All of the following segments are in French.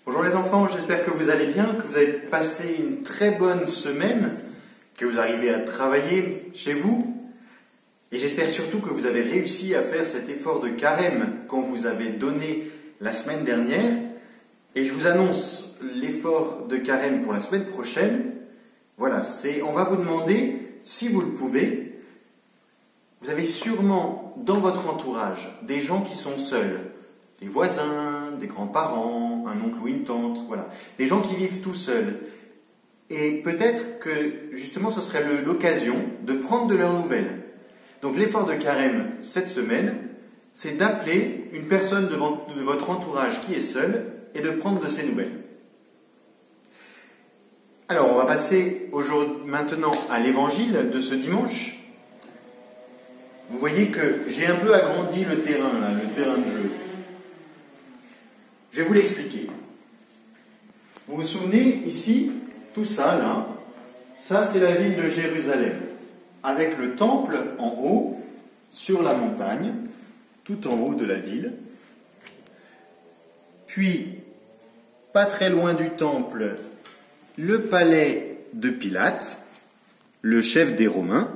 Bonjour les enfants, j'espère que vous allez bien, que vous avez passé une très bonne semaine, que vous arrivez à travailler chez vous. Et j'espère surtout que vous avez réussi à faire cet effort de carême qu'on vous avait donné la semaine dernière. Et je vous annonce l'effort de carême pour la semaine prochaine. Voilà, on va vous demander, si vous le pouvez, vous avez sûrement dans votre entourage des gens qui sont seuls. Des voisins, des grands-parents, un oncle ou une tante, voilà. Des gens qui vivent tout seuls. Et peut-être que, justement, ce serait l'occasion de prendre de leurs nouvelles. Donc l'effort de carême cette semaine, c'est d'appeler une personne de votre entourage qui est seule et de prendre de ses nouvelles. Alors, on va passer maintenant à l'évangile de ce dimanche. Vous voyez que j'ai un peu agrandi le terrain, là, le terrain de jeu. Je vais vous l'expliquer. Vous vous souvenez, ici, tout ça, là, ça c'est la ville de Jérusalem, avec le temple en haut, sur la montagne, tout en haut de la ville. Puis, pas très loin du temple, le palais de Pilate, le chef des Romains.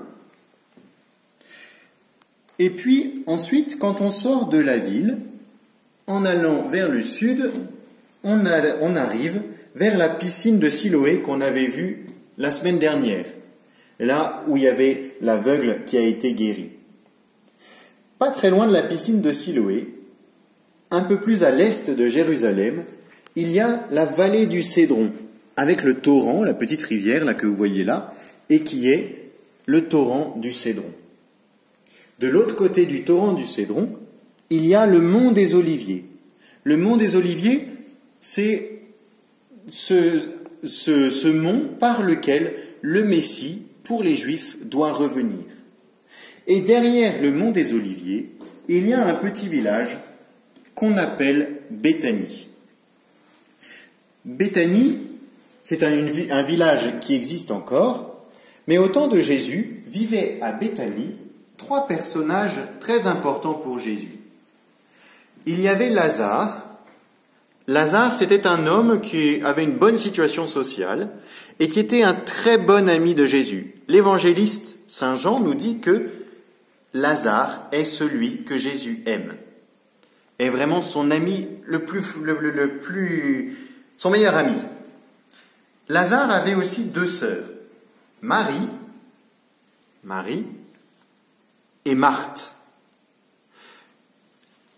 Et puis, ensuite, quand on sort de la ville, en allant vers le sud, on arrive vers la piscine de Siloé qu'on avait vue la semaine dernière, là où il y avait l'aveugle qui a été guéri. Pas très loin de la piscine de Siloé, un peu plus à l'est de Jérusalem, il y a la vallée du Cédron, avec le torrent, la petite rivière là que vous voyez là, et qui est le torrent du Cédron. De l'autre côté du torrent du Cédron, il y a le mont des Oliviers. Le mont des Oliviers, c'est ce mont par lequel le Messie, pour les Juifs, doit revenir. Et derrière le mont des Oliviers, il y a un petit village qu'on appelle Béthanie. Béthanie, c'est un village qui existe encore, mais au temps de Jésus, vivaient à Béthanie 3 personnages très importants pour Jésus. Il y avait Lazare. Lazare, c'était un homme qui avait une bonne situation sociale et qui était un très bon ami de Jésus. L'évangéliste Saint Jean nous dit que Lazare est celui que Jésus aime. Est vraiment son ami son meilleur ami. Lazare avait aussi 2 sœurs, Marie et Marthe.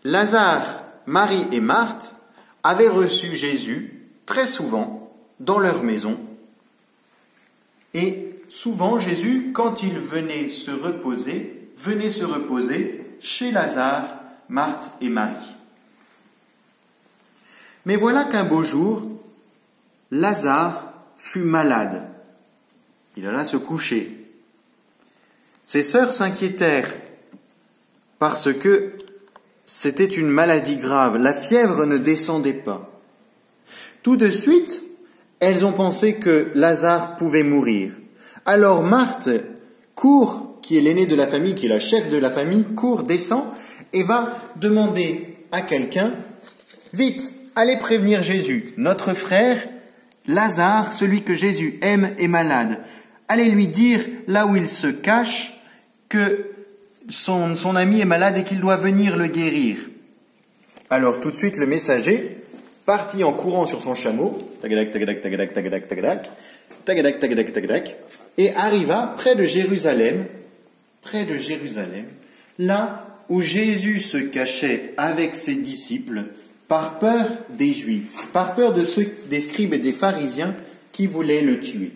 Lazare, Marie et Marthe avaient reçu Jésus très souvent dans leur maison. Et souvent, Jésus, quand il venait se reposer chez Lazare, Marthe et Marie. Mais voilà qu'un beau jour, Lazare fut malade. Il alla se coucher. Ses sœurs s'inquiétèrent parce que c'était une maladie grave. La fièvre ne descendait pas. Tout de suite, elles ont pensé que Lazare pouvait mourir. Alors Marthe court, qui est l'aînée de la famille, qui est la chef de la famille, court, descend et va demander à quelqu'un, vite, allez prévenir Jésus. Notre frère, Lazare, celui que Jésus aime, est malade. Allez lui dire, là où il se cache, que son ami est malade et qu'il doit venir le guérir. Alors tout de suite le messager partit en courant sur son chameau, tagadak, tagadak, tagadak, tagadak, tagadak, tagadak, tagadak, tagadak, et arriva près de Jérusalem, là où Jésus se cachait avec ses disciples par peur des Juifs, par peur des scribes et des pharisiens qui voulaient le tuer.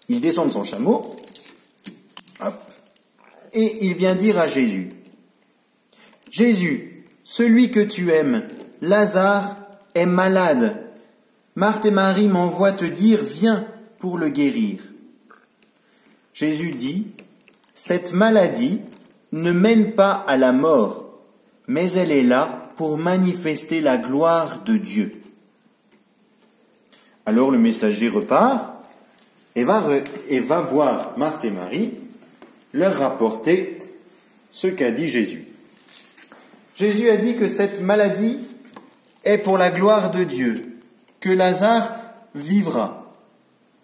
Il descend de son chameau, et il vient dire à Jésus, « Jésus, celui que tu aimes, Lazare, est malade. Marthe et Marie m'envoient te dire, viens pour le guérir. » Jésus dit, « Cette maladie ne mène pas à la mort, mais elle est là pour manifester la gloire de Dieu. » Alors le messager repart et va voir Marthe et Marie, leur rapporter ce qu'a dit Jésus. Jésus a dit que cette maladie est pour la gloire de Dieu, que Lazare vivra. »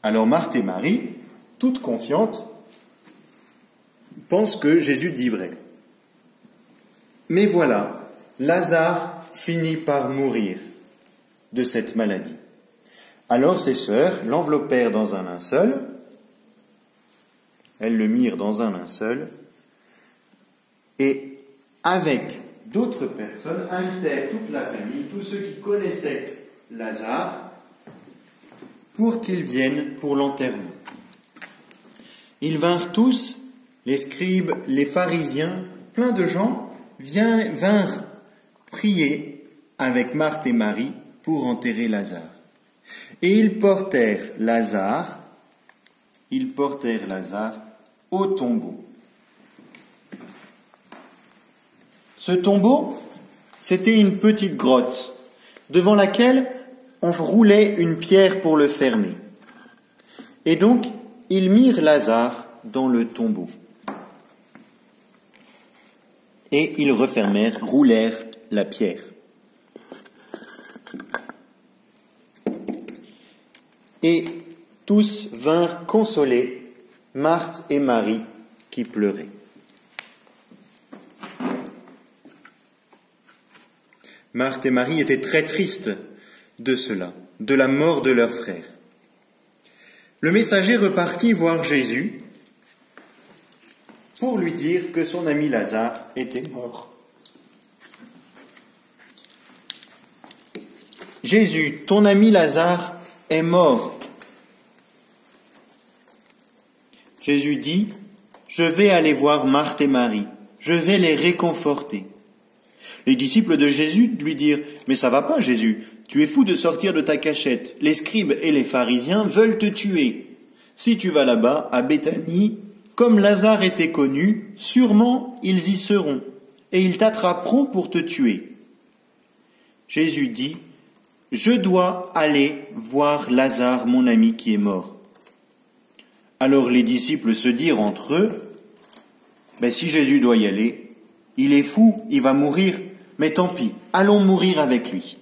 Alors Marthe et Marie, toutes confiantes, pensent que Jésus dit vrai. Mais voilà, Lazare finit par mourir de cette maladie. Alors ses sœurs l'enveloppèrent dans un linceul, elles le mirent dans un linceul, et avec d'autres personnes invitèrent toute la famille, tous ceux qui connaissaient Lazare, pour qu'ils viennent pour l'enterrement. Ils vinrent tous, les scribes, les pharisiens, plein de gens, vinrent prier avec Marthe et Marie pour enterrer Lazare. Et ils portèrent Lazare au tombeau. Ce tombeau, c'était une petite grotte devant laquelle on roulait une pierre pour le fermer. Et donc, ils mirent Lazare dans le tombeau. Et ils roulèrent la pierre. Et tous vinrent consoler Marthe et Marie qui pleuraient. Marthe et Marie étaient très tristes de cela, de la mort de leur frère. Le messager repartit voir Jésus pour lui dire que son ami Lazare était mort. « Jésus, ton ami Lazare est mort. » Jésus dit, « Je vais aller voir Marthe et Marie, je vais les réconforter. » Les disciples de Jésus lui dirent, « Mais ça va pas, Jésus, tu es fou de sortir de ta cachette. Les scribes et les pharisiens veulent te tuer. Si tu vas là-bas, à Béthanie, comme Lazare était connu, sûrement ils y seront, et ils t'attraperont pour te tuer. » Jésus dit, « Je dois aller voir Lazare, mon ami qui est mort. » Alors les disciples se dirent entre eux, « Si Jésus doit y aller, il est fou, il va mourir, mais tant pis, allons mourir avec lui. »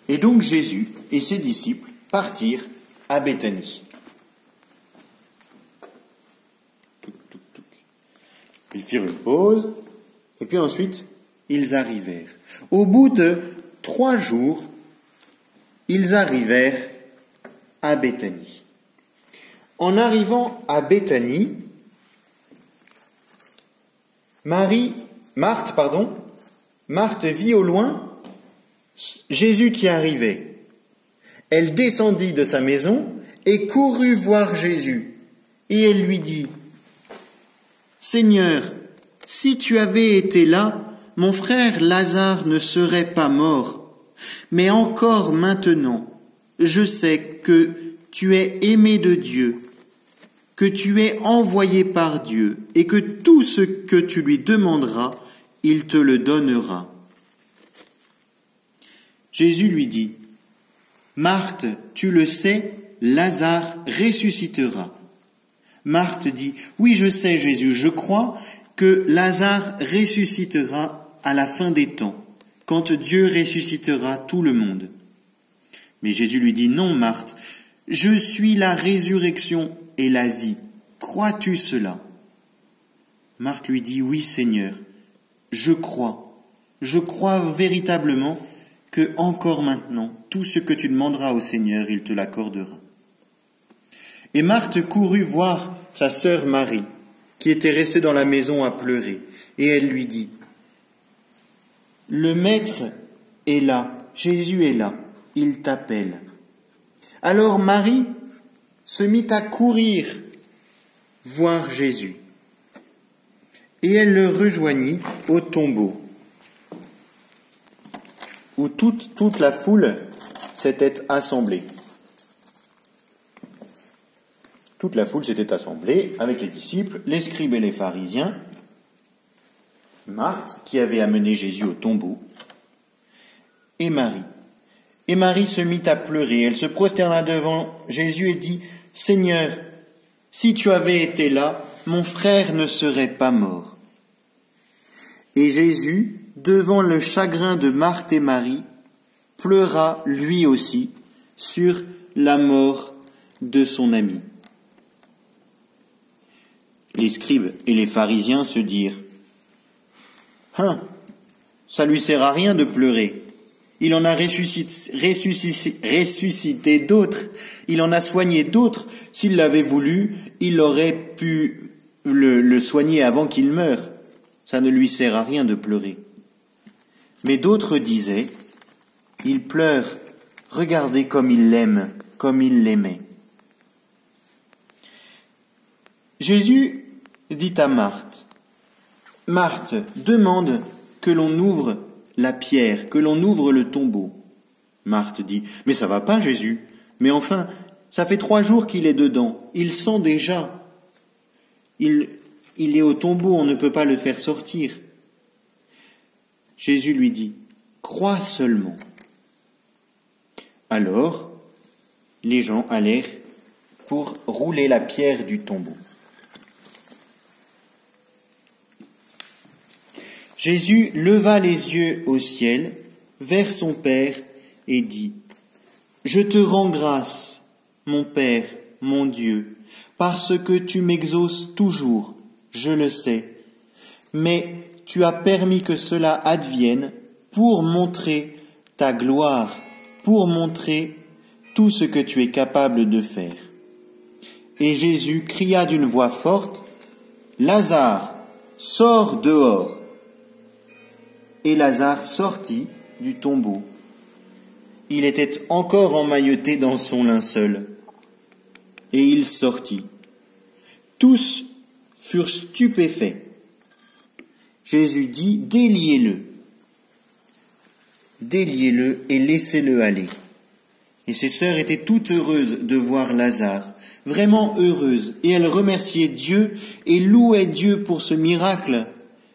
Et donc Jésus et ses disciples partirent à Béthanie. Ils firent une pause, et puis ensuite, ils arrivèrent. Au bout de 3 jours, ils arrivèrent à Béthanie. En arrivant à Béthanie, Marthe vit au loin Jésus qui arrivait. Elle descendit de sa maison et courut voir Jésus. Et elle lui dit, « Seigneur, si tu avais été là, mon frère Lazare ne serait pas mort. Mais encore maintenant, je sais que tu es aimé de Dieu, que tu es envoyé par Dieu, et que tout ce que tu lui demanderas, il te le donnera. » Jésus lui dit, « Marthe, tu le sais, Lazare ressuscitera. » Marthe dit, « Oui, je sais, Jésus, je crois que Lazare ressuscitera à la fin des temps, quand Dieu ressuscitera tout le monde. » Mais Jésus lui dit, « Non, Marthe, je suis la résurrection et la vie. Crois-tu cela ?» Marthe lui dit, « Oui, Seigneur, je crois véritablement que encore maintenant, tout ce que tu demanderas au Seigneur, il te l'accordera. » Et Marthe courut voir sa sœur Marie, qui était restée dans la maison à pleurer, et elle lui dit, « Le Maître est là, Jésus est là, il t'appelle. » Alors Marie se mit à courir voir Jésus, et elle le rejoignit au tombeau, où toute la foule s'était assemblée. Toute la foule s'était assemblée avec les disciples, les scribes et les pharisiens, Marthe, qui avait amené Jésus au tombeau, et Marie. Et Marie se mit à pleurer. Elle se prosterna devant Jésus et dit, « Seigneur, si tu avais été là, mon frère ne serait pas mort. » Et Jésus, devant le chagrin de Marthe et Marie, pleura lui aussi sur la mort de son ami. Les scribes et les pharisiens se dirent « ça lui sert à rien de pleurer. Il en a ressuscité d'autres, il en a soigné d'autres. S'il l'avait voulu, il aurait pu le soigner avant qu'il meure. Ça ne lui sert à rien de pleurer. » Mais d'autres disaient « Il pleure, regardez comme il l'aime, comme il l'aimait. » Jésus dit à Marthe, « Marthe, demande que l'on ouvre la pierre, que l'on ouvre le tombeau. » Marthe dit, « Mais ça va pas, Jésus. Mais enfin, ça fait 3 jours qu'il est dedans. Il sent déjà. Il est au tombeau, on ne peut pas le faire sortir. » Jésus lui dit, « Crois seulement. » Alors, les gens allèrent pour rouler la pierre du tombeau. Jésus leva les yeux au ciel, vers son Père, et dit, « Je te rends grâce, mon Père, mon Dieu, parce que tu m'exauces toujours, je le sais, mais tu as permis que cela advienne pour montrer ta gloire, pour montrer tout ce que tu es capable de faire. » Et Jésus cria d'une voix forte, « Lazare, sors dehors !» Et Lazare sortit du tombeau. Il était encore emmailloté dans son linceul. Et il sortit. Tous furent stupéfaits. Jésus dit, « Déliez-le. Déliez-le et laissez-le aller. » Et ses sœurs étaient toutes heureuses de voir Lazare, vraiment heureuses, et elles remerciaient Dieu et louaient Dieu pour ce miracle,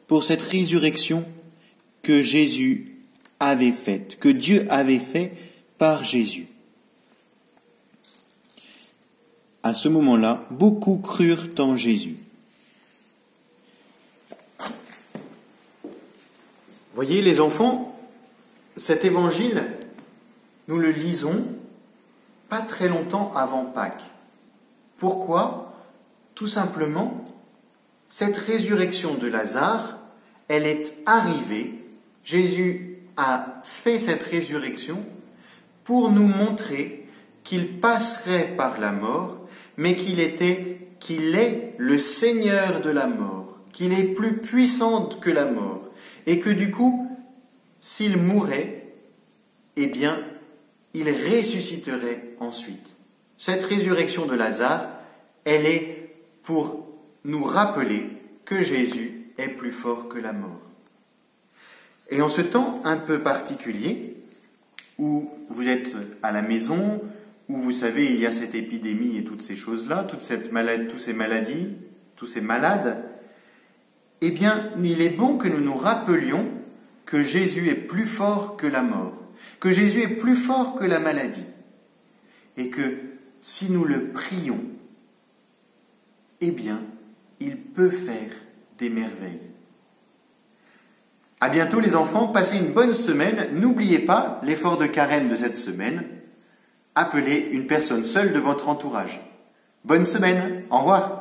pour cette résurrection que Jésus avait faite, que Dieu avait fait par Jésus. À ce moment-là, beaucoup crurent en Jésus. Voyez les enfants, cet évangile, nous le lisons pas très longtemps avant Pâques. Pourquoi ? Tout simplement, cette résurrection de Lazare, elle est arrivée, Jésus a fait cette résurrection pour nous montrer qu'il passerait par la mort, mais qu'il est le Seigneur de la mort, qu'il est plus puissant que la mort, et que du coup, s'il mourait, eh bien, il ressusciterait ensuite. Cette résurrection de Lazare, elle est pour nous rappeler que Jésus est plus fort que la mort. Et en ce temps un peu particulier, où vous êtes à la maison, où vous savez, il y a cette épidémie et toutes ces choses-là, toutes ces maladies, tous ces malades, eh bien, il est bon que nous nous rappelions que Jésus est plus fort que la mort, que Jésus est plus fort que la maladie, et que si nous le prions, eh bien, il peut faire des merveilles. À bientôt les enfants, passez une bonne semaine. N'oubliez pas l'effort de carême de cette semaine. Appelez une personne seule de votre entourage. Bonne semaine, au revoir.